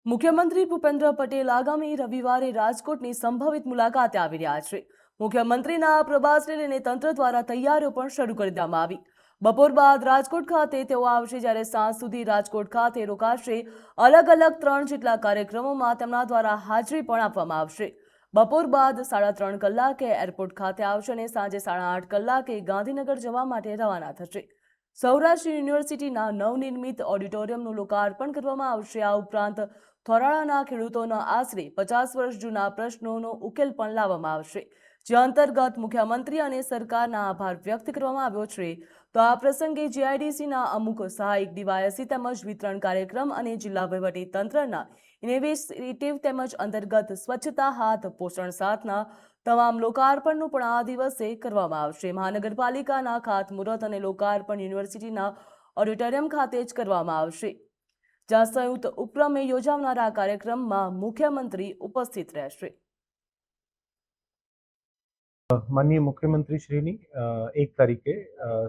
મુખ્યમંત્રી ભૂપેન્દ્ર પટેલ આગામી રવિવારે રાજકોટની સંભવિત મુલાકાતે આવી રહ્યા છે. મુખ્યમંત્રીના આ પ્રવાસને લઈને તંત્ર દ્વારા તૈયારીઓ પણ શરૂ કરી દેવામાં આવી. બપોર બાદ રાજકોટ ખાતે તેઓ આવશે, જ્યારે સાંજ સુધી રાજકોટ ખાતે રોકાશે. અલગ અલગ 3 જેટલા કાર્યક્રમોમાં તેમના દ્વારા હાજરી પણ આપવામાં આવશે. બપોર બાદ 3:30 કલાકે એરપોર્ટ ખાતે આવશે અને સાંજે 8:30 કલાકે ગાંધીનગર જવા માટે રવાના થશે. સૌરાષ્ટ્ર યુનિવર્સિટીના નવનિર્મિત ઓડિટોરિયમનું લોકાર્પણ કરવામાં આવશે. આ ઉપરાંત થોરાળાના ખેડૂતોના આશરે 50 વર્ષ જૂના પ્રશ્નોનો ઉકેલ પણ લાવવામાં આવશે, જે અંતર્ગત મુખ્યમંત્રી અને સરકારના આભાર વ્યક્ત કરવામાં આવ્યો છે. તો આ પ્રસંગે જીઆઈડીસીના અમુક સહાયક ડીવાયએસસી તેમજ વિતરણ કાર્યક્રમ અને જિલ્લા વહીવટી તંત્રના ઇનોવેટિવ તેમજ અંતર્ગત સ્વચ્છતા હાથ પોષણ સાથના તમામ લોકાર્પણનું પણ આ દિવસે કરવામાં આવશે. મહાનગરપાલિકાના ખાતમુહૂર્ત અને લોકાર્પણ યુનિવર્સિટીના ઓડિટોરિયમ ખાતે જ કરવામાં આવશે, જ્યાં સંયુક્ત ઉપક્રમે યોજાનારા આ કાર્યક્રમમાં મુખ્યમંત્રી ઉપસ્થિત રહેશે. માનનીય મુખ્યમંત્રી શ્રીની 1 તારીખે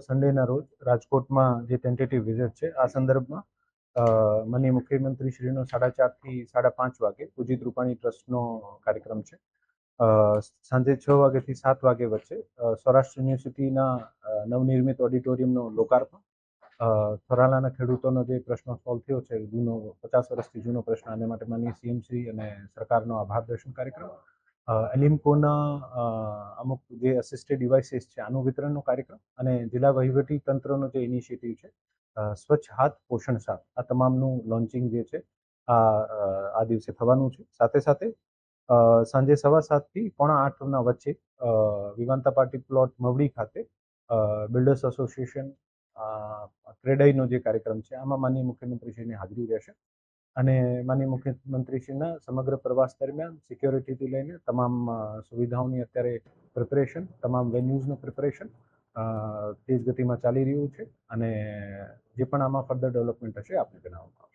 સન્ડેના રોજ રાજકોટમાં જે ટેન્ટેટિવ વિઝિટ છે, આ સંદર્ભમાં માનનીય મુખ્યમંત્રી શ્રીનો 4:30 થી 5:30 વાગે પૂજિત રૂપાણી ટ્રસ્ટનો કાર્યક્રમ છે. સાંજે 6 વાગ્યાથી 7 વાગ્યા વચ્ચે સૌરાષ્ટ્ર યુનિવર્સિટીના નવનિર્મિત ઓડિટોરિયમનું લોકાર્પણ, થોરાલાના ખેડૂતોનો જે પ્રશ્ન સોલ્વ થયો છે, જૂનો 50 વર્ષથી જૂનો પ્રશ્ન, આને માટે માનનીય સીએમ શ્રી અને સરકારનો આભાર દર્શન કાર્યક્રમ, એલિમ્કોના અમુક જે અસિસ્ટેડ ડિવાઇસીસ છે, આનું વિતરણનો કાર્યક્રમ અને જિલ્લા વહીવટી તંત્રનો જે ઇનિશિયેટિવ છે, સ્વચ્છ હાથ પોષણ સાથ, આ તમામનું લોન્ચિંગ જે છે આ દિવસે થવાનું છે. સાથે સાથે સાંજે 7:15 થી 7:45 વચ્ચે વિવાંતા પાર્ટી પ્લોટ મવડી ખાતે બિલ્ડર્સ એસોસિએશન ટ્રેડાઈનો જે કાર્યક્રમ છે, આમાં માનનીય મુખ્યમંત્રીશ્રીની હાજરી રહેશે અને માનનીય મુખ્યમંત્રીશ્રીના સમગ્ર પ્રવાસ દરમિયાન સિક્યોરિટીથી લઈને તમામ સુવિધાઓની અત્યારે પ્રિપરેશન, તમામ વેન્યુઝનું પ્રિપરેશન તેજ ગતિમાં ચાલી રહ્યું છે અને જે પણ આમાં ફર્ધર ડેવલપમેન્ટ હશે આપને જણાવવામાં આવશે.